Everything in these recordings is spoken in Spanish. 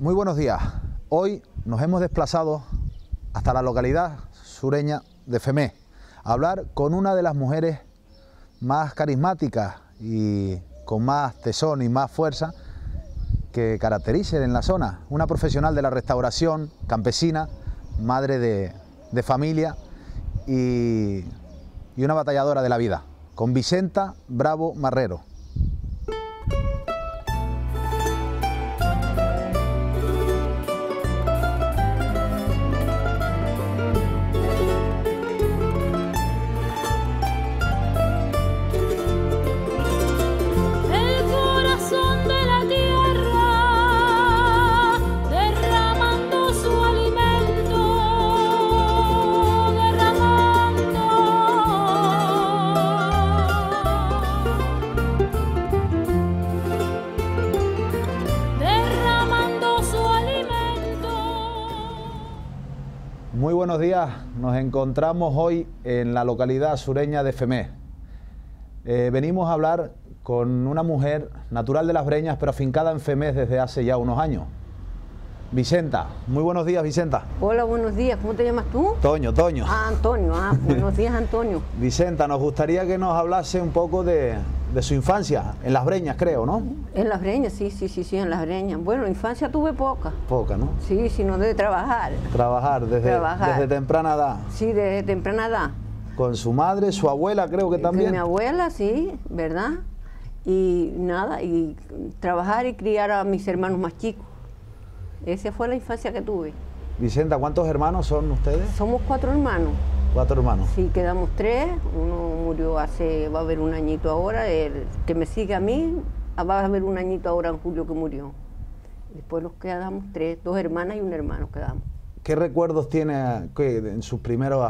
Muy buenos días. Hoy nos hemos desplazado hasta la localidad sureña de Femé a hablar con una de las mujeres más carismáticas y con más tesón y más fuerza que caractericen en la zona. Una profesional de la restauración, campesina, madre de familia y una batalladora de la vida, con Vicenta Bravo Marrero. Muy buenos días, nos encontramos hoy en la localidad sureña de Femé. Venimos a hablar con una mujer natural de Las Breñas, pero afincada en Femé desde hace ya unos años. Vicenta, muy buenos días, Vicenta. Hola, buenos días, ¿cómo te llamas tú? Toño. Ah, Antonio, buenos días, Antonio. Vicenta, nos gustaría que nos hablase un poco de su infancia, en Las Breñas, creo, ¿no? En Las Breñas, sí, en Las Breñas. Bueno, infancia tuve poca. Poca, ¿no? Sí, sino de trabajar. Trabajar desde temprana edad. Sí, desde temprana edad. Con su madre, su abuela, creo que también. Con mi abuela, sí, ¿verdad? Y nada, y trabajar y criar a mis hermanos más chicos. Esa fue la infancia que tuve. Vicenta, ¿cuántos hermanos son ustedes? Somos 4 hermanos. 4 hermanos. Sí, quedamos 3. Uno murió va a haber un añito ahora. El que me sigue a mí, va a haber un añito ahora en julio que murió. Después nos quedamos 3, 2 hermanas y un hermano quedamos. ¿Qué recuerdos tiene en sus primeros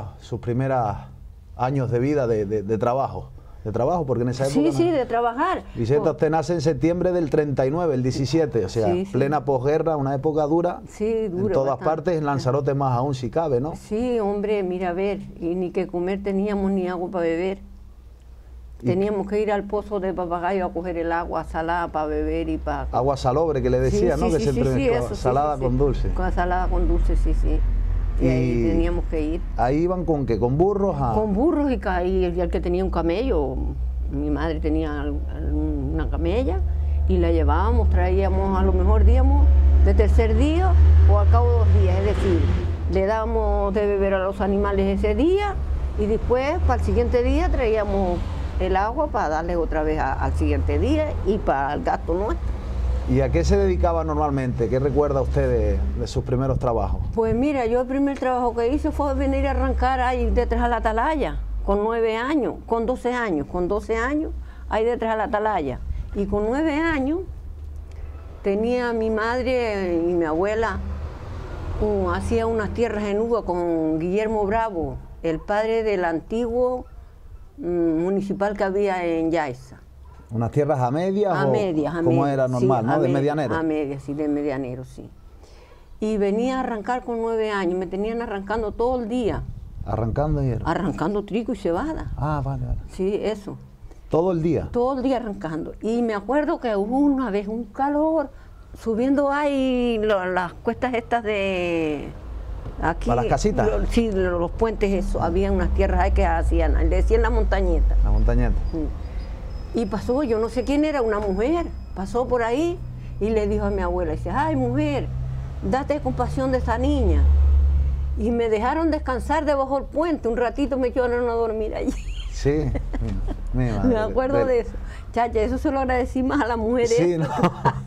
años de vida de trabajo? De trabajo, porque en esa época... Sí, de trabajar. Vicenta, usted nace en septiembre del 39, el 17, o sea, sí. plena posguerra, una época dura. Sí, dura. En todas bastante. Partes, en Lanzarote más aún si cabe, ¿no? Sí, hombre, mira, a ver, y ni que comer teníamos ni agua para beber. Teníamos que ir al pozo de Papagayo a coger el agua salada para beber y para... Agua salobre, que le decía, ¿no? Que siempre salada con dulce. Con salada con dulce, sí. Y ahí teníamos que ir. ¿Ahí iban con qué? ¿Con burros? Con burros y el que tenía un camello. Mi madre tenía una camella y la llevábamos, traíamos, a lo mejor díamos de tercer día o al cabo de 2 días. Es decir, le dábamos de beber a los animales ese día y después para el siguiente día traíamos el agua para darles otra vez al siguiente día y para el gasto nuestro. ¿Y a qué se dedicaba normalmente? ¿Qué recuerda usted de sus primeros trabajos? Pues mira, yo el primer trabajo que hice fue venir a arrancar ahí detrás a la atalaya, con 9 años, con 12 años, ahí detrás a la atalaya. Y con 9 años tenía mi madre y mi abuela, hacía unas tierras en uva con Guillermo Bravo, el padre del antiguo municipal que había en Yaiza. ¿Unas tierras a medias? A medias. ¿Cómo era normal, sí, no? ¿De medianero? A medias, sí, de medianero, sí. Y venía a arrancar con 9 años, me tenían arrancando todo el día. ¿Arrancando hierro? Arrancando trigo y cebada. Ah, vale. Sí, eso. ¿Todo el día? Todo el día arrancando. Y me acuerdo que hubo una vez un calor, subiendo ahí las cuestas estas de... Aquí, ¿Para las casitas? Sí, los puentes, eso. Había unas tierras ahí que hacían, le decían la montañeta. La montañeta. Y pasó, yo no sé quién era, una mujer, pasó por ahí y le dijo a mi abuela, dice, ay mujer, date compasión de esa niña. Y me dejaron descansar debajo del puente, un ratito me quedaron a dormir allí. Sí, mi madre. Me acuerdo de eso. Chacha, eso se lo agradecí más a la mujer. Sí, no.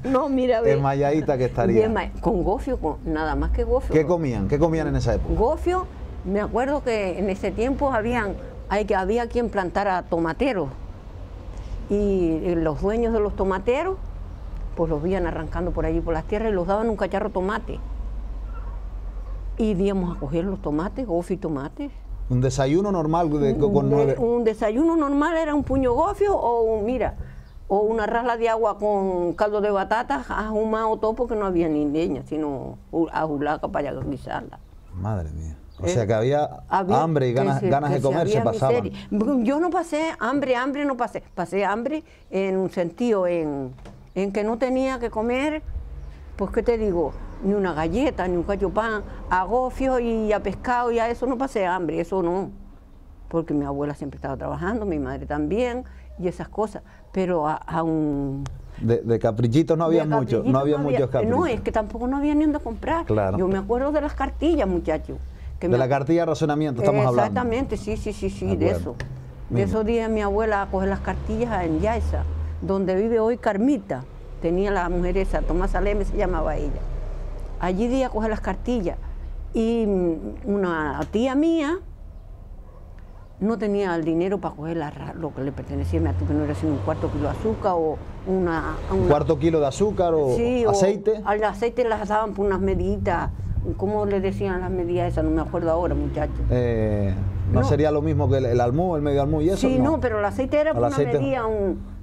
No, mira, ve. Desmayadita que estaría. Con gofio, nada más que gofio. ¿Qué comían? ¿Qué comían en esa época? Gofio, me acuerdo que en ese tiempo había quien plantara tomateros. Y los dueños de los tomateros, pues los veían arrancando por allí por las tierras y los daban un cacharro de tomate. Y íbamos a coger los tomates, gofio y tomates. ¿Un desayuno normal con 9? Un desayuno normal era un puño gofio o una rasla de agua con caldo de batata, ahumado todo porque no había ni leña, sino ajulaca para guisarla. Madre mía. O sea que había hambre y ganas de comer, se pasaban. Yo no pasé hambre no pasé. Pasé hambre en un sentido en que no tenía que comer Pues, ¿qué te digo? Ni una galleta, ni un cachopán, a gofio y a pescado y a eso no pasé hambre, eso no. Porque mi abuela siempre estaba trabajando, mi madre también, y esas cosas. Pero a un... De caprichitos no había mucho, no había muchos caprichos. No, es que tampoco no había ni dónde comprar. Claro. Yo me acuerdo de las cartillas, muchachos. De la cartilla de razonamiento estamos hablando. Exactamente, sí, de eso. De esos días mi abuela a coger las cartillas en Yaiza, donde vive hoy Carmita. Tenía la mujer esa, Tomás Aleme se llamaba ella. Allí di a coger las cartillas. Y una tía mía no tenía el dinero para coger lo que le pertenecía a mi tía, que no era sino un cuarto kilo de azúcar o una... ¿Un cuarto kilo de azúcar o sí, aceite? Al aceite las daban por unas medidas. ¿Cómo le decían las medidas esas? No me acuerdo ahora, muchachos. ¿No sería lo mismo que el almú, el medio almú y eso? Sí, no, pero el aceite era por una aceite... medida,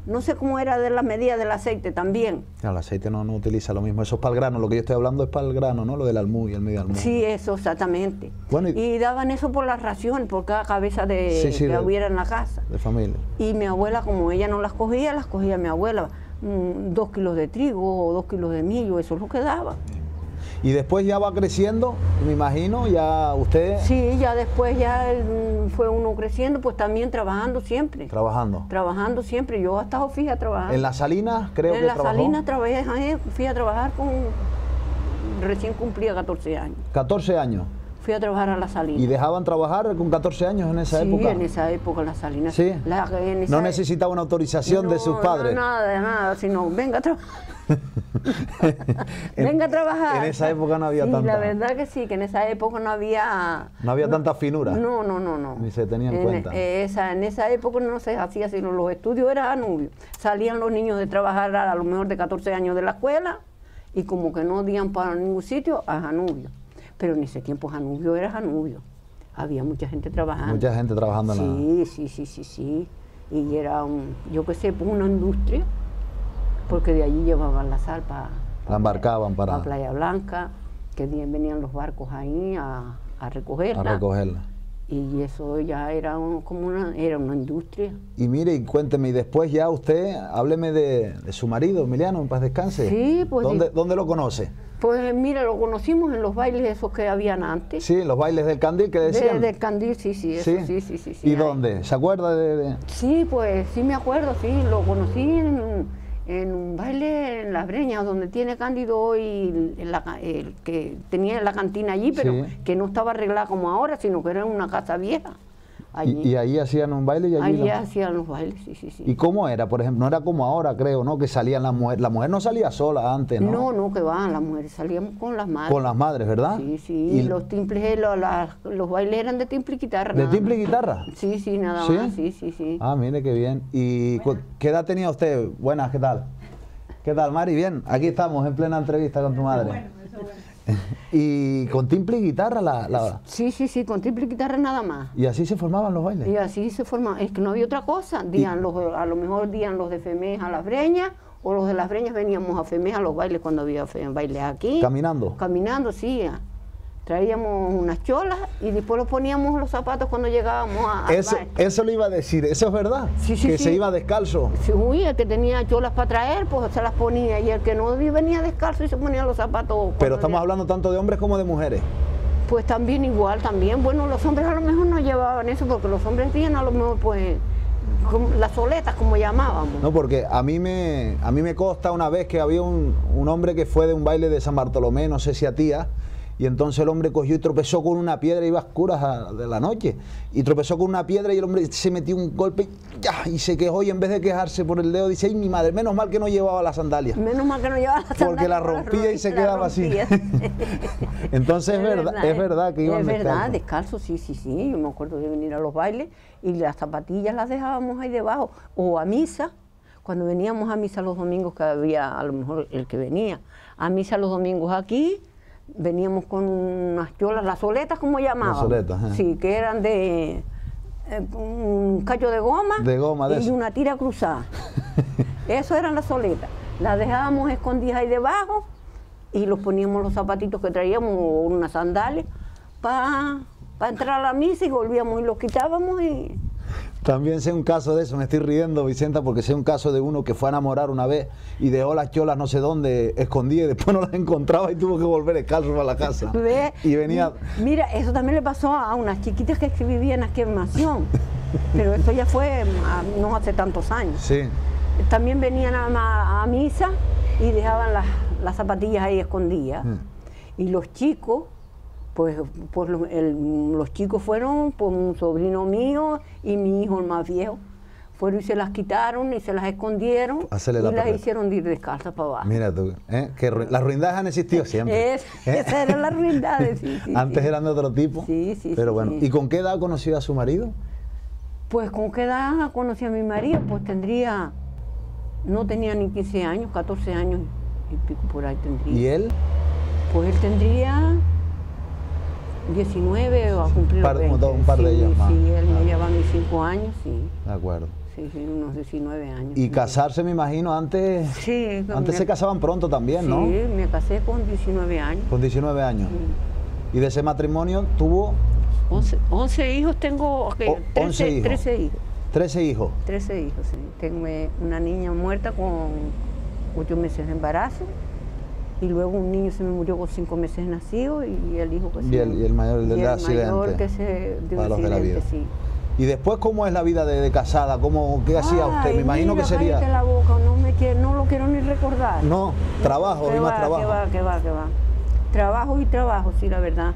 no sé cómo era de las medidas del aceite también. Claro, el aceite no utiliza lo mismo, eso es para el grano, lo que yo estoy hablando es para el grano, ¿no? Lo del almú y el medio almú. Sí, eso, exactamente. Bueno, y daban eso por las raciones, por cada cabeza que hubiera en la casa. De familia. Y mi abuela, como ella no las cogía mi abuela 2 kilos de trigo o 2 kilos de millo, eso es lo que daba. Y después ya va creciendo, me imagino, ya usted... Sí, ya después ya fue uno creciendo, pues también trabajando siempre. Trabajando. Trabajando siempre, yo he estado fija trabajando. ¿En las Salinas creo que trabajó? En las Salinas trabajé, fui a trabajar recién cumplía 14 años. 14 años. Fui a trabajar a las Salinas. ¿Y dejaban trabajar con 14 años en esa época? Sí, en esa época en las Salinas. ¿Sí? ¿No necesitaba una autorización de sus padres? Nada, sino venga a trabajar. Venga a trabajar. En esa época no había sí, tanta... la verdad que sí, que en esa época no había... No había tanta finura. No. Ni se tenía en cuenta. En esa época no se hacía, sino los estudios eran anubios. Salían los niños de trabajar a lo mejor de 14 años de la escuela y como que no dían para ningún sitio, a Janubio. Pero en ese tiempo Janubio era Janubio. Había mucha gente trabajando. Mucha gente trabajando en la... Sí. Y era, yo qué sé, pues una industria, porque de allí llevaban la sal la embarcaban para Playa Blanca, que venían los barcos ahí a recogerla. A recogerla. Y eso ya era era una industria. Y mire, y cuénteme, y después ya usted, hábleme de su marido, Emiliano, en paz descanse. Sí, pues... ¿Dónde lo conoce? Pues mira, lo conocimos en los bailes esos que habían antes. Sí, los bailes del Candil que decían. Del Candil, sí. ¿Y dónde? ¿Se acuerda de...? Sí, pues sí me acuerdo, sí, lo conocí en un baile en Las Breñas, donde tiene Cándido hoy, el que tenía la cantina allí, pero que no estaba arreglada como ahora, sino que era una casa vieja. Allí. ¿Y ahí hacían un baile? Allí hacían los bailes, sí. ¿Y cómo era? Por ejemplo, no era como ahora, creo, ¿no? Que salían las mujeres. La mujer no salía sola antes, ¿no? No, que van, las mujeres salían con las madres. Con las madres, ¿verdad? Sí. Y los timples, los bailes eran de timple y guitarra. ¿De timple y guitarra? Sí, nada más, sí. Ah, mire, qué bien. ¿Y qué edad tenía usted? Buenas, ¿qué tal? ¿Qué tal, Mari? Bien, aquí estamos en plena entrevista con tu madre. Bueno. ¿Y con timple y guitarra Sí, con timple y guitarra nada más. ¿Y así se formaban los bailes? Y así se formaban, es que no había otra cosa. A lo mejor dían los de Femés a Las Breñas, o los de Las Breñas veníamos a Femés a los bailes cuando había bailes aquí. ¿Caminando? Caminando, sí. Traíamos unas cholas y después los poníamos los zapatos cuando llegábamos a eso le iba a decir, ¿eso es verdad? Sí. Se iba descalzo. Sí, el que tenía cholas para traer, pues se las ponía, y el que no venía descalzo y se ponía los zapatos. Pero estamos hablando tanto de hombres como de mujeres. Pues también igual, Bueno, los hombres a lo mejor no llevaban eso, porque los hombres tenían a lo mejor, pues, las soletas, como llamábamos. No, porque a mí me consta una vez que había un hombre que fue de un baile de San Bartolomé, no sé si a tía, y entonces el hombre cogió y tropezó con una piedra, iba a oscuras de la noche, y tropezó con una piedra y el hombre se metió un golpe y se quejó, y en vez de quejarse por el dedo dice: ¡ay, mi madre! Menos mal que no llevaba las sandalias. Menos mal que no llevaba las sandalias. Porque la rompía y se quedaba así. Entonces es verdad que iban descalzos. Es verdad, descalzos, sí. Yo me acuerdo de venir a los bailes y las zapatillas las dejábamos ahí debajo, o a misa. Cuando veníamos a misa los domingos, que había a lo mejor el que venía a misa los domingos aquí, veníamos con unas cholas, las soletas, como llamaban. Las soletas, Sí, que eran de un cacho de goma. Y una tira cruzada. Eso eran las soletas. Las dejábamos escondidas ahí debajo y los poníamos los zapatitos que traíamos, o unas sandalias, para entrar a la misa, y volvíamos y los quitábamos y También sé un caso de eso, me estoy riendo, Vicenta, porque sé un caso de uno que fue a enamorar una vez y dejó las cholas no sé dónde escondidas y después no las encontraba y tuvo que volver descalzo para la casa. ¿Ve? Y venía... Mira, eso también le pasó a unas chiquitas que vivían aquí en Mansión, pero eso ya fue no hace tantos años. Sí. También venían a misa y dejaban las zapatillas ahí escondidas. Y los chicos, pues los chicos fueron por un sobrino mío y mi hijo el más viejo. Fueron y se las quitaron y se las escondieron y las hicieron ir descalzas para abajo. Mira tú, que las ruindades han existido siempre. Esas eran las ruindades, sí, Antes eran de otro tipo. Sí, sí. Pero bueno, sí. ¿y con qué edad conoció a su marido? Pues con qué edad conocí a mi marido, pues no tenía ni 15 años, 14 años y pico por ahí tendría. ¿Y él? Pues él tendría 19 o a cumplir los 20. Un par de ellos más. Sí, él me lleva a mis 5 años, sí. De acuerdo. Sí, unos 19 años. Y casarse, me imagino, antes... Sí. Antes se casaban pronto también, ¿no? Sí, me casé con 19 años. Con 19 años. Sí. ¿Y de ese matrimonio tuvo...? 11 hijos tengo, 11 hijos. 13 hijos. 13 hijos. 13 hijos, sí. Tengo una niña muerta con 8 meses de embarazo y luego un niño se me murió con 5 meses nacido y el hijo que y el mayor del accidente. El mayor que se dio para los de la vida. Sí. ¿Y después cómo es la vida de casada? ¿Qué hacía usted? Me imagino mira, que sería... cállate la boca, no lo quiero ni recordar. No, trabajo, y más trabajo. Que va. Trabajo y trabajo, sí, la verdad.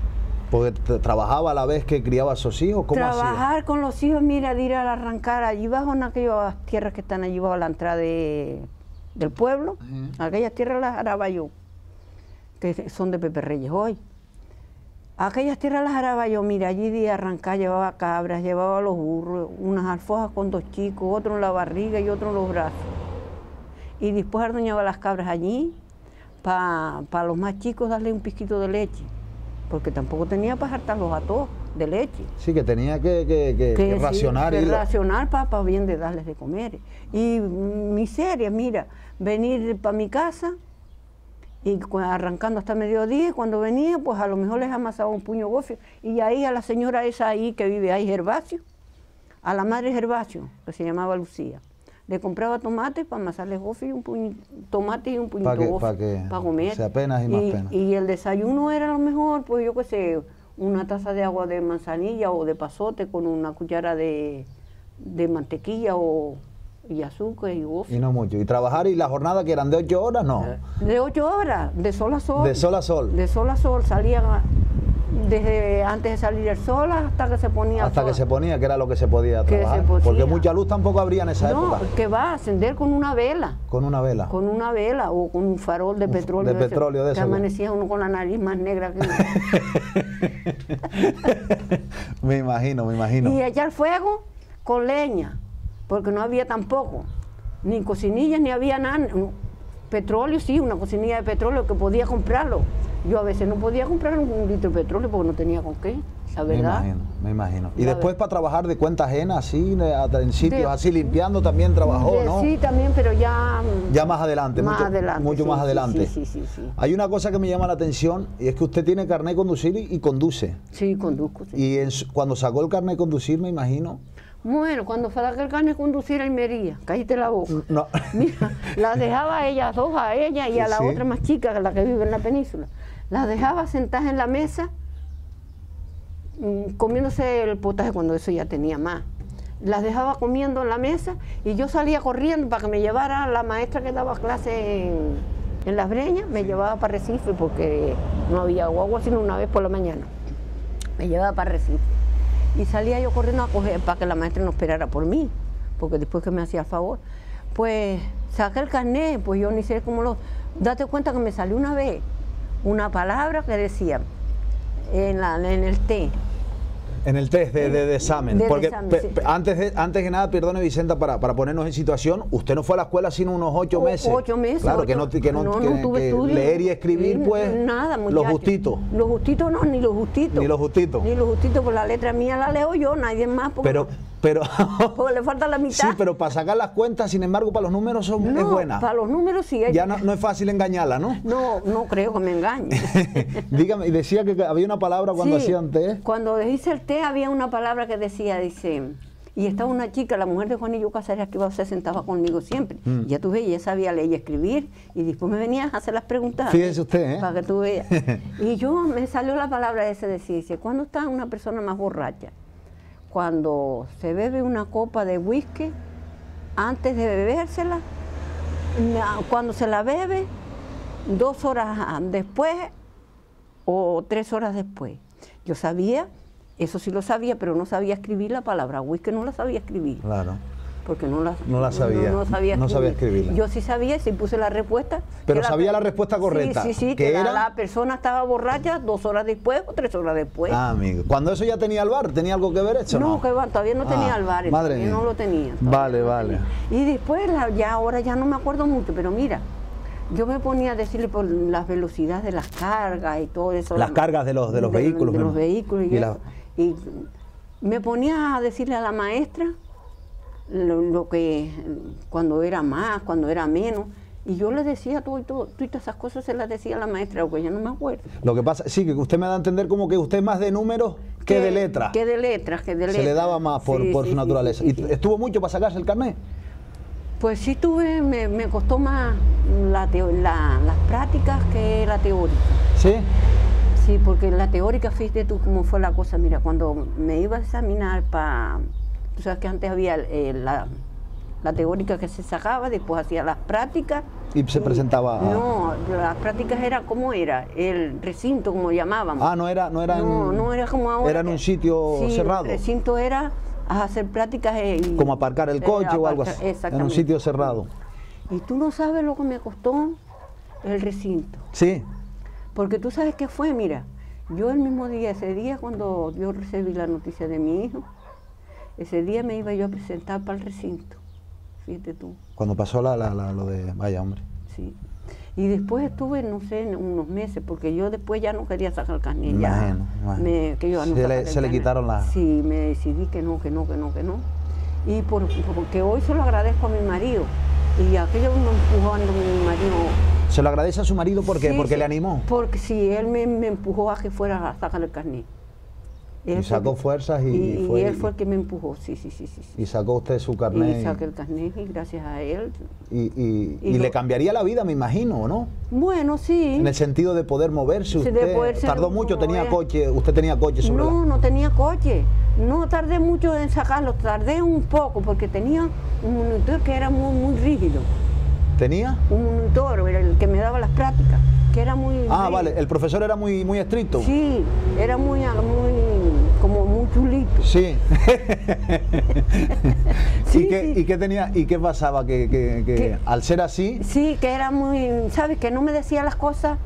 Porque trabajaba a la vez que criaba a sus hijos, ¿cómo Trabajar hacía? con los hijos, mira, de ir a arrancar allí abajo en aquellas tierras que están allí abajo a la entrada del pueblo, aquellas tierras las araba yo, que son de Pepe Reyes hoy. Aquellas tierras las araba yo, mira, allí de arrancar llevaba cabras, llevaba los burros, unas alfojas con 2 chicos, otro en la barriga y otro en los brazos. Y después ardoñaba las cabras allí, para los más chicos darle un pizquito de leche, porque tampoco tenía para hartarlos a todos de leche. Sí, que tenía que racionar. Sí, racionar para bien de darles de comer. Y miseria, mira, venir para mi casa y arrancando hasta mediodía, y cuando venía, pues a lo mejor les amasaba un puño gofio. Y ahí a la señora esa ahí que vive ahí, Gervasio, a la madre Gervasio, que se llamaba Lucía, le compraba tomates para amasarles gofio y un puño, tomate y un puñito gofio para comer. O sea, apenas y más pena. Y el desayuno era lo mejor, pues yo qué sé, una taza de agua de manzanilla o de pasote con una cuchara de mantequilla y azúcar y gofio. Y no mucho. ¿Y trabajar y la jornada que eran de 8 horas? No. De 8 horas, de sol a sol. De sol a sol. De sol a sol, salían desde antes de salir el sol hasta que se ponía Hasta el sol. que se ponía, que era lo que se podía trabajar. Porque mucha luz tampoco habría en esa época. No, que va a encender con una vela. Con una vela. Con una vela o con un farol de petróleo. De petróleo, de eso. Que amanecía uno con la nariz más negra que Me imagino. Y echar fuego con leña, porque no había tampoco, ni cocinillas, ni había nada. Petróleo, sí, una cocinilla de petróleo que podía comprarlo. Yo a veces no podía comprar un litro de petróleo porque no tenía con qué, la verdad. Me imagino. Y después para trabajar de cuenta ajena, así, en sitios así, limpiando también trabajó, ¿no? Sí, también, pero ya... Ya más adelante, mucho sí, más adelante. Sí. Hay una cosa que me llama la atención y es que usted tiene carnet de conducir y conduce. Sí, conduzco. Sí. Y cuando sacó el carnet de conducir, me imagino... Bueno, cuando saqué el carnet de conducir a Almería, cállate la boca. No. Mira, las dejaba a ellas dos, a ella y a la otra más chica, la que vive en la península. Las dejaba sentadas en la mesa, comiéndose el potaje cuando eso ya tenía más. Las dejaba comiendo en la mesa y yo salía corriendo para que me llevara la maestra que daba clase en Las Breñas, me llevaba para Recife porque no había guagua sino una vez por la mañana. Me llevaba para Recife. Y salía yo corriendo a coger para que la maestra no esperara por mí, porque después que me hacía el favor. Pues saqué el carnet, pues yo ni sé cómo lo... Date cuenta que me salió una vez una palabra que decía en el T. En el test de examen. Porque examen, sí. antes que nada, perdone Vicenta, para ponernos en situación, usted no fue a la escuela sino unos 8 meses. 8 meses. Claro, 8. que no tuve estudio. Leer y escribir, pues, nada, lo justito. Lo justito no, ni lo justito. Ni lo justito. Ni lo justito, pues la letra mía la leo yo, nadie más. Porque porque le falta la mitad. Sí, pero para sacar las cuentas, sin embargo, para los números es buena. Para los números sí. Ya no es fácil engañarla, ¿no? No creo que me engañe. Dígame, y decía que había una palabra cuando hacían té. Cuando hice el té había una palabra que decía, dice, Y estaba una chica, la mujer de Juanillo Casares, que se sentaba conmigo siempre. Ya tú ves, ella sabía leer y escribir, y después me venía a hacer las preguntas. Fíjese usted, ¿eh? Para que tú veas. Y yo me salió la palabra esa de decir, dice, ¿cuándo está una persona más borracha? Cuando se bebe una copa de whisky, antes de bebérsela, cuando se la bebe, 2 horas después o 3 horas después. Yo sabía, eso sí lo sabía, pero no sabía escribir la palabra whisky, no la sabía escribir. Claro. Porque no la sabía. No sabía escribirla. escribirla. Yo sí sabía, sí puse la respuesta. Pero sabía la respuesta correcta. Sí, que era... la persona estaba borracha 2 horas después o 3 horas después. Ah, amigo. Cuando eso ya tenía albar, ¿tenía algo que ver eso? No, que va, todavía no tenía albar, madre mía. no lo tenía. Vale, vale. Y después, ahora ya no me acuerdo mucho, pero mira, yo me ponía a decirle por las velocidades de las cargas y todo eso. Las cargas de los vehículos. De los vehículos y me ponía a decirle a la maestra lo que, cuando era más, cuando era menos. Y yo le decía todas esas cosas se las decía a la maestra, porque ya no me acuerdo. Lo que pasa, sí, que usted me da a entender como que usted es más de números que de letras. Que de letras. Se le daba más por su naturaleza. ¿Y estuvo mucho para sacarse el carnet? Pues sí tuve, me costó más las prácticas que la teórica. ¿Sí? Sí, porque la teórica, fíjate tú cómo fue la cosa. Mira, cuando me iba a examinar para... Tú sabes que antes había la teórica que se sacaba, después hacía las prácticas. Y se presentaba... No, las prácticas era como era, el recinto, como llamábamos. Ah, no era no era como ahora. Era en un sitio cerrado. El recinto era a hacer prácticas. Como aparcar el coche o algo así. Exactamente. En un sitio cerrado. Y tú no sabes lo que me costó el recinto. Sí. Porque tú sabes qué fue, mira, yo el mismo día, ese día cuando yo recibí la noticia de mi hijo, ese día me iba yo a presentar para el recinto, fíjate tú. Cuando pasó lo de, vaya hombre. Sí, y después estuve, no sé, unos meses, porque yo después ya no quería sacar el carnet. Imagino. Se le quitaron las... Sí, me decidí que no. Y porque hoy se lo agradezco a mi marido, y aquello me empujó a mi marido. ¿Se lo agradece a su marido por qué? Sí, ¿Porque sí, le animó? Porque sí, él me empujó a que fuera a sacar el carnet. Y sacó fuerzas y fue... Y él fue el que me empujó, sí. Y sacó usted su carnet. Y saqué el carnet y gracias a él. Y le cambiaría la vida, me imagino, ¿o no? Bueno, sí. En el sentido de poder moverse usted. De poderse ¿Tardó mucho? ¿Tenía coche? ¿Usted tenía coche sobre No tenía coche. No tardé mucho en sacarlo, tardé un poco porque tenía un monitor que era muy rígido. ¿Tenía? Un monitor, era el que me daba las prácticas, que era muy... Ah, vale, el profesor era muy estricto. Sí, era muy chulito. Sí. Sí, ¿Y qué tenía? ¿Y qué pasaba? Que al ser así... Sí, que era muy... ¿Sabes? Que no me decía las cosas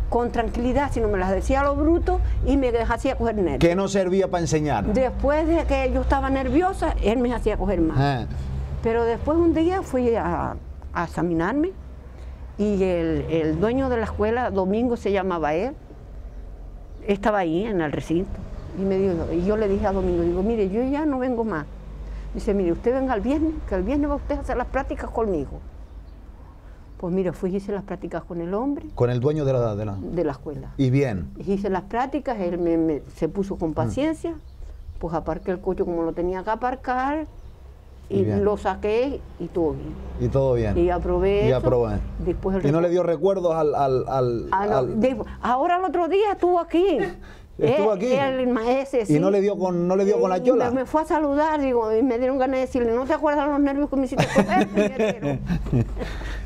con tranquilidad, sino me las decía a lo bruto y me hacía coger nervios. Que no servía para enseñar. Después de que yo estaba nerviosa, él me hacía coger más. Pero después un día fui a examinarme y el dueño de la escuela, Domingo se llamaba él, estaba ahí en el recinto y me dijo, y yo le dije a Domingo, digo, mire, yo ya no vengo más. Dice, mire, usted venga el viernes, que el viernes va usted a hacer las prácticas conmigo. Pues mira, fui y hice las prácticas con el hombre. ¿Con el dueño de la escuela? Y bien. Hice las prácticas, él se puso con paciencia, pues aparqué el coche como lo tenía que aparcar, y lo saqué y todo bien. Y todo bien. Y aprobé. Después ¿Y no le dio recuerdos ahora el otro día estuvo aquí. ¿Estuvo aquí? Ese, sí. ¿Y no le dio con la chola? Me fue a saludar, digo, y me dieron ganas de decirle, ¿no te acuerdas los nervios que me hiciste coger?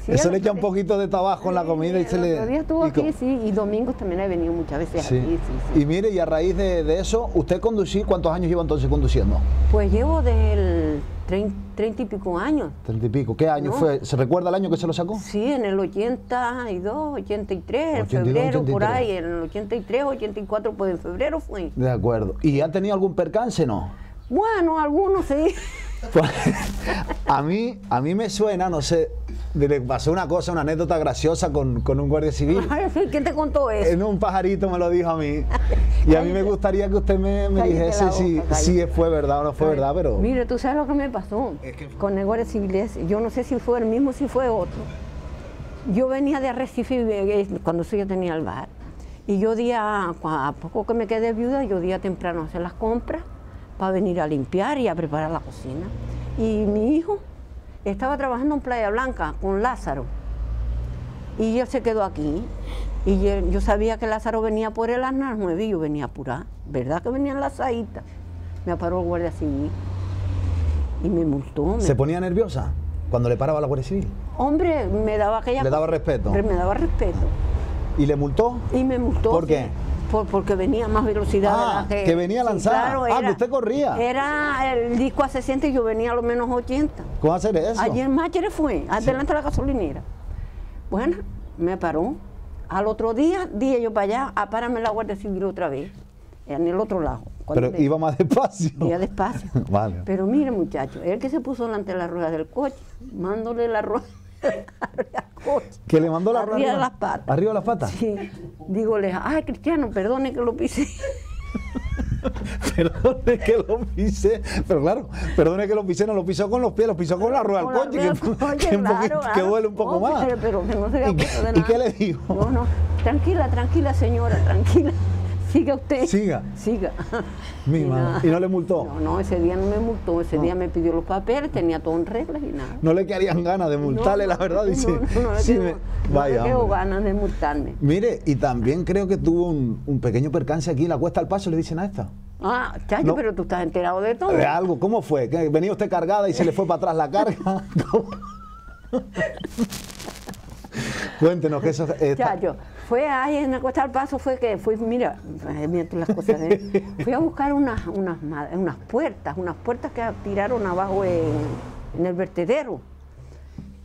Sí, eso le echa un poquito de tabaco en la comida y se le... El otro día estuvo aquí, sí, y domingos también he venido muchas veces aquí, sí. Y mire, y a raíz de eso, ¿usted conducir, cuántos años lleva entonces conduciendo? Pues llevo del 30 y pico años. 30 y pico. ¿Qué año fue? ¿Se recuerda el año que se lo sacó? Sí, en el 82, 83, en 82, febrero, 83. por ahí, en el 83, 84, pues en febrero fue. De acuerdo. ¿Y ha tenido algún percance, no? Bueno, algunos sí. Pues, a mí me suena, no sé, le pasó una anécdota graciosa con un guardia civil. ¿Quién te contó eso? En un pajarito me lo dijo a mí. Y a mí me gustaría que usted me dijese si fue verdad o no fue verdad, pero... Mire, tú sabes lo que me pasó con el guardia civil ese. Yo no sé si fue el mismo, si fue otro. Yo venía de Arrecife cuando yo tenía el bar. Y yo a poco que me quedé viuda, yo día temprano a hacer las compras para venir a limpiar y a preparar la cocina. Y mi hijo estaba trabajando en Playa Blanca con Lázaro. Y él se quedó aquí. Y yo sabía que Lázaro venía por el Arnas 9 y yo venía a apurar. ¿Verdad que venía en la saíta? Me paró el guardia civil y me multó. ¿Se ponía nerviosa cuando le paraba la Guardia Civil? Hombre, me daba aquella... ¿Le daba respeto? Me daba respeto. ¿Y le multó? Y me multó. ¿Por qué? Porque venía a más velocidad. Ah, que venía lanzada. Claro, Que usted corría. Era el disco a 60 y yo venía a lo menos 80. ¿Cómo hacer eso? Allí en Máchere fue, adelante de la gasolinera. Bueno, me paró. Al otro día, dije yo para allá, a pararme la Guardia Civil otra vez, en el otro lado. Pero iba más despacio. Iba despacio. Vale. Pero mire, muchacho, el que se puso delante de la rueda del coche, mándole la rueda al coche. ¿Que le mandó la rueda? Arriba de las patas. ¿Arriba de las patas? Sí. Dígole, ay, Cristiano, perdone que lo pisé. Perdone que lo pisé, pero claro, perdone que lo pisé, no lo pisó con los pies, lo pisó con la rueda del coche, que duele un poco más. Pero que no se dio cuenta de nada. ¿Y qué le dijo? No, tranquila, tranquila señora, tranquila. Siga usted. Siga. Siga. Mi madre. ¿Y no le multó? No, ese día no me multó, ese día me pidió los papeles, tenía todo en reglas y nada. No le quedarían ganas de multarle, la verdad, dice. No le quedó ganas de multarme. Mire, y también creo que tuvo un pequeño percance aquí en la Cuesta al Paso, le dicen a esta. Ah, chacho, no, pero tú estás enterado de todo. De algo, ¿cómo fue? ¿Que venía usted cargada y se le fue para atrás la carga? Cuéntenos que eso Chacho, fue ahí en la Cuesta del Paso, mira las cosas, fui a buscar unas puertas que tiraron abajo en el vertedero.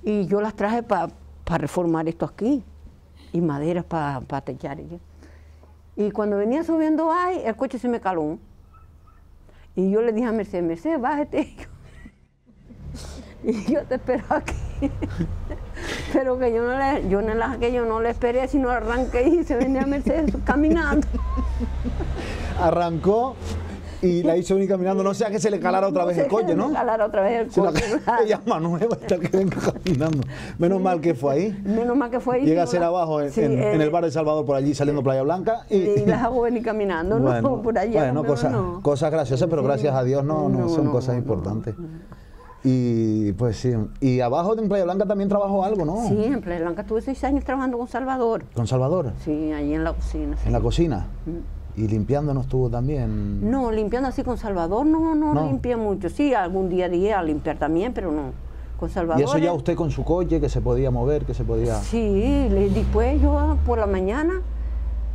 Y yo las traje para reformar esto aquí, y maderas para techar. Y cuando venía subiendo ahí, el coche se me caló. Y yo le dije a Mercedes, bájate. Y yo te espero aquí. Pero que yo no le esperé, sino arranqué y se venía Mercedes caminando. Arrancó y la hizo venir caminando, no sea que se le calara otra vez el coche, ¿no? Se le calara otra vez el coche. Ella es más nueva, está que venga caminando. Menos mal que fue ahí. Menos mal que fue ahí. Llega a ser abajo en el bar de Salvador, por allí saliendo Playa Blanca. Y las hago venir caminando, bueno, no por allá. Bueno, cosas graciosas, pero gracias a Dios no son cosas importantes. Y pues sí, y abajo en Playa Blanca también trabajó algo, ¿no? Sí, en Playa Blanca estuve 6 años trabajando con Salvador. ¿Con Salvador? Sí, allí en la cocina. Sí. ¿En la cocina? ¿Y limpiando no estuvo también? No, limpiando así con Salvador no limpié mucho. Sí, algún día a limpiar también, pero no. Con Salvador. ¿Y eso ya usted con su coche, que se podía mover, que se podía...? Sí, después yo por la mañana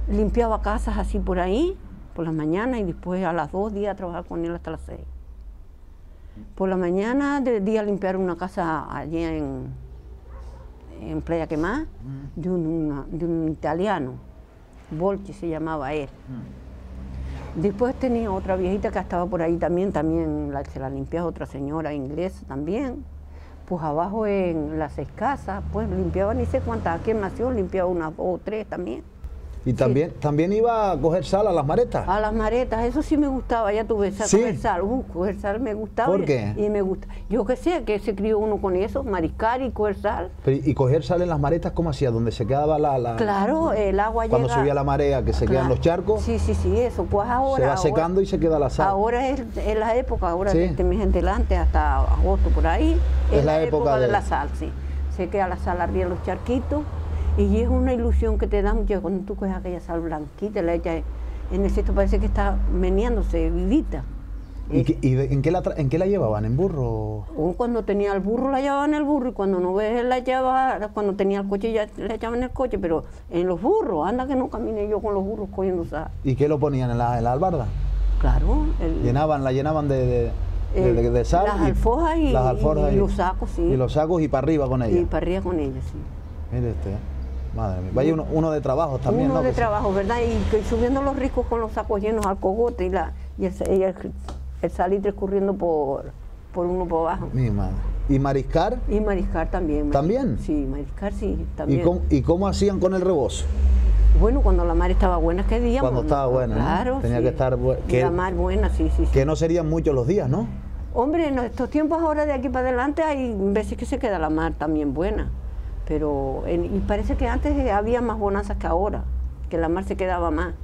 limpiaba casas así por ahí, por la mañana, y después a las 2 días a trabajar con él hasta las 6. Por la mañana de a limpiar una casa allí en Playa Quemada, de un italiano, Bolchi se llamaba él. Después tenía otra viejita que estaba por ahí también se la limpiaba otra señora inglesa también. Pues abajo en las 6 casas, pues limpiaba ni sé cuántas, aquí en Nación limpiaba unas 2 o 3 también. ¿Y también iba a coger sal a las maretas? A las maretas, eso sí me gustaba, ya tuve coger sal. Coger sal me gustaba. ¿Por qué? Y me gusta. Yo qué sé, que se crió uno con eso, mariscar y coger sal. Pero, ¿y coger sal en las maretas cómo hacía? ¿Donde se quedaba la...? Claro, el agua cuando subía la marea, que se quedan los charcos. Sí, eso. Pues ahora... Se va secando y se queda la sal. Ahora es la época, ahora de este mes en adelante, hasta agosto por ahí. Es la época de la sal, sí. Se queda la sal arriba en los charquitos. Y es una ilusión que te da mucho cuando tú coges aquella sal blanquita, la echas en el cesto, parece que está meneándose, vivita. ¿Y en qué la llevaban? ¿En burro? O cuando tenía el burro la llevaban en el burro, y cuando no ves la llevaba, cuando tenía el coche ya la echaban en el coche, pero en los burros, anda que no caminé yo con los burros cogiendo sal. ¿Y qué lo ponían en la albarda? Claro. La llenaban de sal. Las alforjas y los sacos, sí. Y los sacos y para arriba con ella. Y para arriba con ella, sí. Mire madre mía. Vaya uno de trabajo también, Uno de trabajo, ¿verdad? Y subiendo los riscos con los sacos llenos al cogote y el salitre escurriendo por uno por abajo. Mi madre. ¿Y mariscar? Y mariscar también. ¿También? Sí, mariscar sí, también. ¿Y cómo hacían con el rebozo? Bueno, cuando la mar estaba buena, ¿qué día? Cuando estaba buena, claro, ¿no? Tenía que estar buena. La mar buena, sí. Que no serían muchos los días, ¿no? Hombre, en estos tiempos ahora de aquí para adelante hay veces que se queda la mar también buena. Pero y parece que antes había más bonanzas que ahora, que la mar se quedaba más.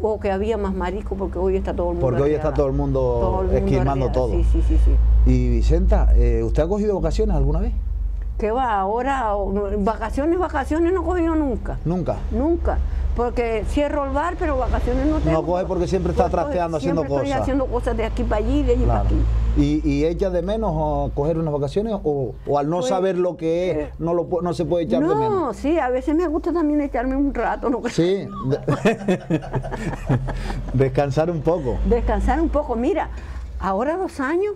o que había más marisco, porque hoy está todo el mundo. Porque hoy está todo el mundo esquilmando todo. Sí, sí, sí, sí. Y Vicenta, ¿usted ha cogido vacaciones alguna vez? ¿Qué va? Ahora, vacaciones no he cogido nunca. ¿Nunca? Nunca. Porque cierro el bar, pero vacaciones no tengo. No coge porque siempre está trasteando, haciendo cosas. Estoy haciendo cosas de aquí para allí, de allí para aquí. ¿Y echa de menos coger unas vacaciones o al no saber lo que es, no se puede echar de menos? No, sí, a veces me gusta también echarme un rato. ¿No? Sí, descansar un poco. Descansar un poco. Mira, ahora 2 años,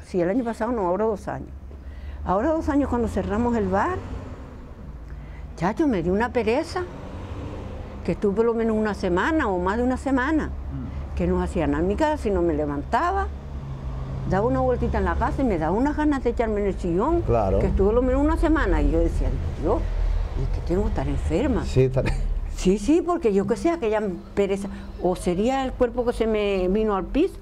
sí, el año pasado no, ahora 2 años. Ahora 2 años cuando cerramos el bar, chacho, me dio una pereza, que estuve por lo menos una semana o más de una semana, que no hacía nada en mi casa, sino me levantaba, daba una vueltita en la casa y me daba unas ganas de echarme en el sillón, claro, que estuve por lo menos una semana, y yo decía, Dios, es que tengo que estar enferma. Sí, sí, sí, porque yo que sé, aquella pereza, o sería el cuerpo que se me vino al piso.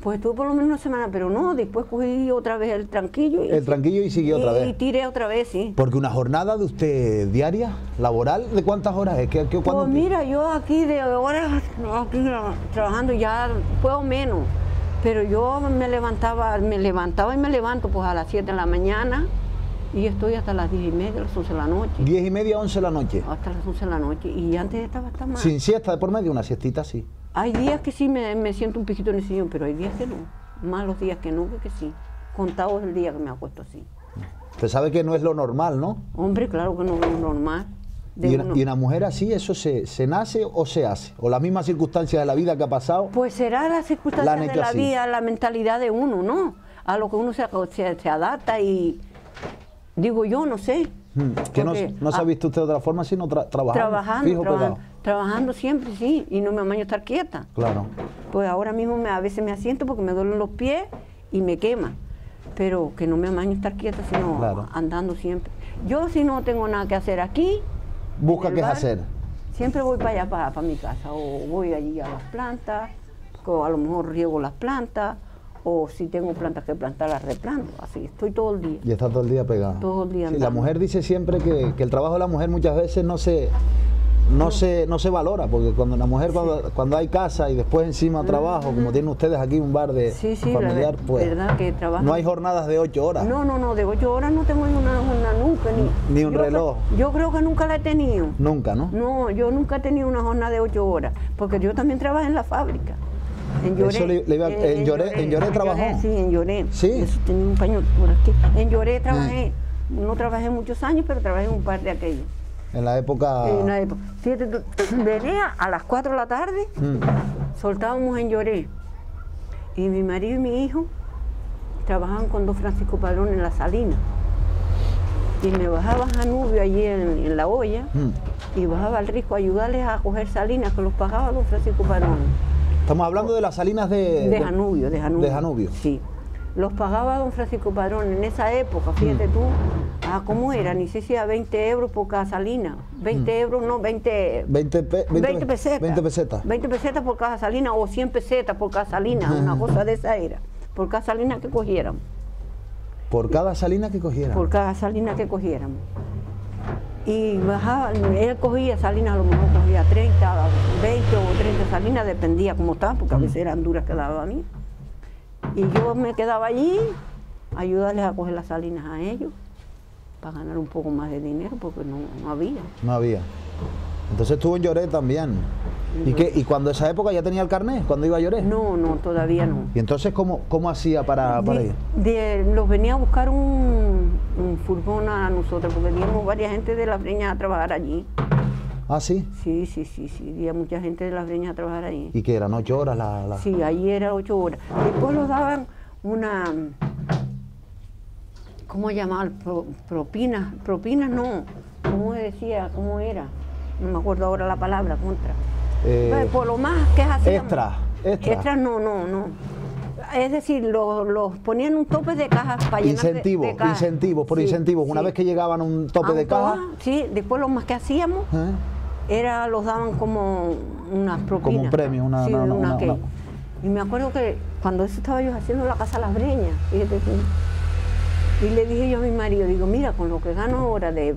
Pues estuve por lo menos una semana, pero no, después cogí otra vez el tranquillo. Y siguió otra vez. Y tiré otra vez, sí. Porque una jornada de usted diaria, laboral, ¿de cuántas horas es? Pues mira, yo aquí de horas, aquí trabajando ya puedo menos, pero yo me levantaba y me levanto pues a las 7 de la mañana y estoy hasta las 10:30, las 11 de la noche. 10:30, 11 de la noche. Hasta las 11 de la noche, y antes estaba hasta más. Sin siesta de por medio, una siestita sí. Hay días que sí me siento un poquito en el sillón, pero hay días que no. Más los días que no, que sí. Contados el día que me acuesto así. Usted sabe que no es lo normal, ¿no? Hombre, claro que no es lo normal. ¿Y una mujer así, eso se nace o se hace? ¿O las mismas circunstancias de la vida que ha pasado? Pues será las circunstancias de la vida, la mentalidad de uno, ¿no? A lo que uno se adapta y... Digo yo, no sé. Que no se ha visto usted de otra forma sino trabajando. Trabajando siempre, sí, y no me amaño estar quieta. Claro. Pues ahora mismo a veces me asiento porque me duelen los pies y me quema, pero que no me amaño estar quieta, sino andando siempre. Yo si no tengo nada que hacer aquí... ¿Busca qué hacer? Siempre voy para allá, para mi casa, o voy allí a las plantas, o a lo mejor riego las plantas, o si tengo plantas que plantar, las replanto. Así, estoy todo el día. Y está todo el día pegado. Todo el día. Sí, la mujer dice siempre que el trabajo de la mujer muchas veces no se valora, porque cuando la mujer, cuando hay casa y después encima trabajo, como tienen ustedes aquí un bar de familiar, pues verdad que no hay jornadas de 8 horas. No, de 8 horas no tengo una nunca. Ni un reloj. Yo creo que nunca la he tenido. Nunca, ¿no? No, yo nunca he tenido una jornada de 8 horas, porque yo también trabajé en la fábrica. En Lloré trabajó. Sí, en Lloré. Sí. Eso tenía un paño por aquí. En Lloré trabajé. No trabajé muchos años, pero trabajé un par de aquellos. En la época... En la época. Fíjate, venía a las 4 de la tarde, soltábamos en Lloré. Y mi marido y mi hijo trabajaban con don Francisco Padrón en la Salina. Y me bajaba a Janubio allí en la olla y bajaba al Risco a ayudarles a coger salinas que los pagaba don Francisco Padrón. Estamos hablando de las salinas de Janubio. De Janubio. Sí. Los pagaba don Francisco Padrón en esa época, fíjate tú. ¿Cómo era? Ni sé si a 20 euros por cada salina. 20 euros, no, 20 pesetas. 20 pesetas. 20 pesetas por cada salina o 100 pesetas por cada salina, una cosa de esa era. Por cada salina que cogiéramos. Por cada salina que cogiéramos. Por cada salina que cogiéramos. Y bajaba, él cogía salinas, a lo mejor cogía 30, 20 o 30 salinas, dependía cómo estaban, porque a veces eran duras que daba a mí. Y yo me quedaba allí, a ayudarles a coger las salinas a ellos, para ganar un poco más de dinero, porque no había. No había. Entonces estuvo en Lloré también. ¿Y cuando esa época ya tenía el carnet, cuando iba a Lloré? No, todavía no. ¿Y entonces cómo hacía para ir? Los venía a buscar un furgón a nosotros, porque veníamos varias gente de Las Breñas a trabajar allí. ¿Ah, sí? Sí, había mucha gente de Las Breñas a trabajar allí. ¿Y que eran 8 horas? Sí, allí era 8 horas. Después nos daban una... ¿Cómo llamar? Propinas no. ¿Cómo decía? ¿Cómo era? No me acuerdo ahora la palabra, contra. Por lo más que hacíamos. Extras no. Es decir, los ponían un tope de cajas para llenar de cajas. Incentivos. Una vez que llegaban a un tope de cajas. Sí, después lo más que hacíamos los daban como unas propinas. Como un premio, Y me acuerdo que cuando eso estaba yo haciendo la casa Las Breñas, fíjate tú, y le dije yo a mi marido, digo, mira, con lo que gano ahora de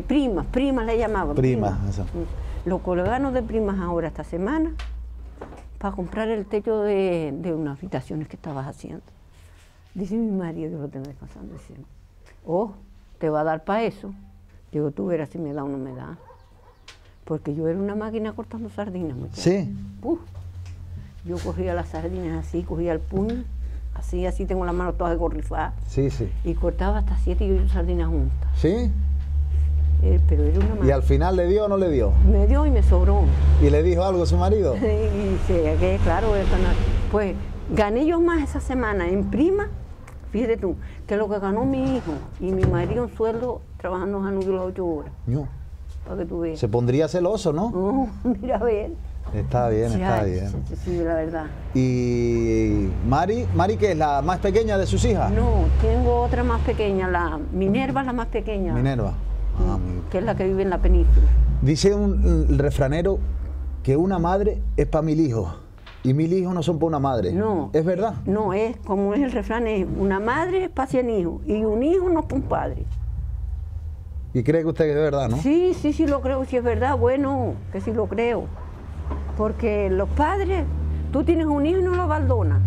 primas le llamaban. Primas, eso. los colganos de primas ahora esta semana para comprar el techo de unas habitaciones que estabas haciendo. Dice mi marido, que lo tengo descansando, dice, oh, ¿te va a dar para eso? Digo, tú verás si me da o no me da. Porque yo era una máquina cortando sardinas, muchachos. Sí. Puf. Yo cogía las sardinas así, cogía el puño, así tengo las manos todas gorrifadas. Sí, sí. Y cortaba hasta 7 y 8 sardinas juntas. ¿Sí? Pero era una máquina. ¿Y al final le dio o no le dio? Me dio y me sobró. ¿Y le dijo algo a su marido? Y dice, que claro, pues gané yo más esa semana en prima, fíjate tú, que lo que ganó mi hijo y mi marido un sueldo trabajando en Janudí las 8 horas. No. Para que tú veas. Se pondría celoso, ¿no? No, mira a ver. Está bien, está bien. Sí, la verdad. ¿Y Mari qué es la más pequeña de sus hijas? No, tengo otra más pequeña, la Minerva es la más pequeña. Minerva. Que es la que vive en la península. Dice un refranero que una madre es para 1000 hijos y 1000 hijos no son para una madre. No. ¿Es verdad? No, es como es el refrán, es una madre es para 100 hijos y un hijo no es para un padre. ¿Y cree que usted que es verdad, no? Sí, lo creo, si es verdad, bueno, que sí lo creo. Porque los padres, tú tienes un hijo y no lo abandonas.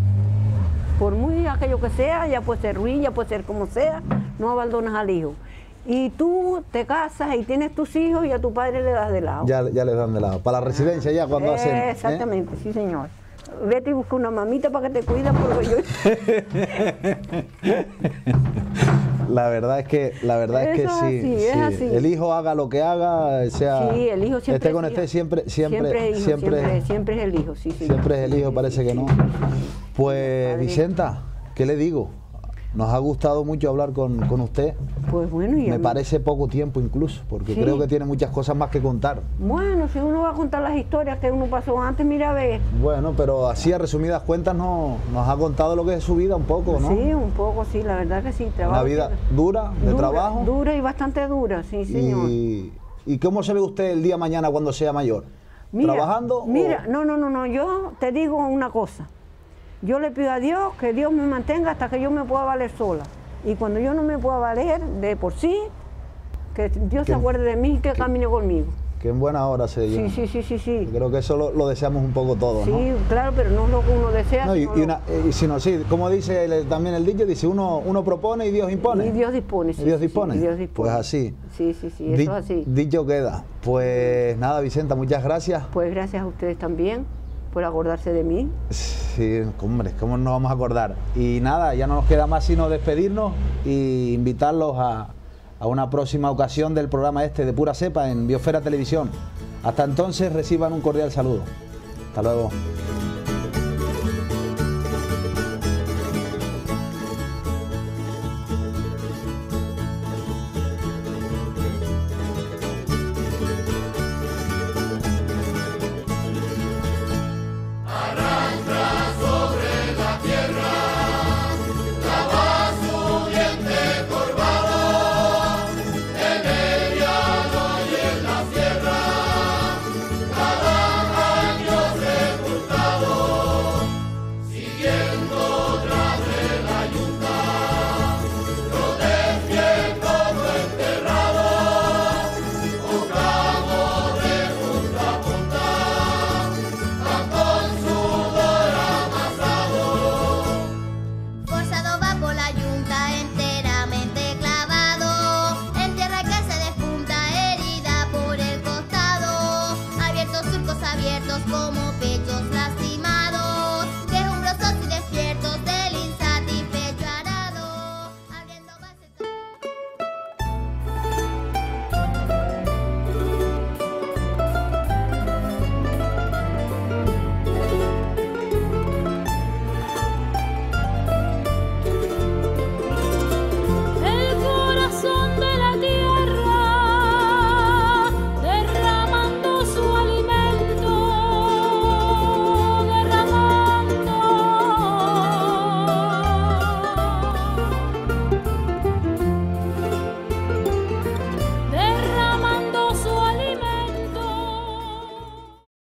Por muy aquello que sea, ya puede ser ruin, ya puede ser como sea, no abandonas al hijo. Y tú te casas y tienes tus hijos y a tu padre le das de lado. Ya le dan de lado. Para la residencia ya cuando hacen... Exactamente, sí señor. Vete y busca una mamita para que te cuide porque yo... La verdad es que sí. Es así. El hijo haga lo que haga, sea... Sí, el hijo siempre esté con usted, siempre es el hijo, sí. Siempre es el hijo, parece que no. Pues, Vicenta, ¿qué le digo? Nos ha gustado mucho hablar con usted. Pues bueno, y me parece poco tiempo incluso, porque creo que tiene muchas cosas más que contar. Bueno, si uno va a contar las historias que uno pasó antes, mira a ver. Bueno, pero así a resumidas cuentas nos ha contado lo que es su vida un poco, ¿no? Sí, un poco, sí, la verdad que sí. Una vida dura, de trabajo. Dura y bastante dura, sí, señor. ¿Y cómo se ve usted el día de mañana cuando sea mayor? ¿Trabajando? Mira, no, yo te digo una cosa. Yo le pido a Dios que Dios me mantenga hasta que yo me pueda valer sola. Y cuando yo no me pueda valer de por sí, que Dios se acuerde de mí y que camine conmigo. Que en buena hora se llena. Sí. Creo que eso lo deseamos un poco todos, ¿no? Sí, claro, pero no es lo que uno desea. No, sí, como dice también el dicho, dice uno propone y Dios impone. Y Dios dispone, sí. ¿Y Dios dispone? Sí, Dios dispone. Pues así. Sí, eso es así. Dicho queda. Pues nada, Vicenta, muchas gracias. Pues gracias a ustedes también por acordarse de mí. Sí, hombre, ¿cómo nos vamos a acordar? Y nada, ya no nos queda más sino despedirnos e invitarlos a una próxima ocasión del programa de Pura Cepa en Biosfera Televisión. Hasta entonces, reciban un cordial saludo. Hasta luego. Como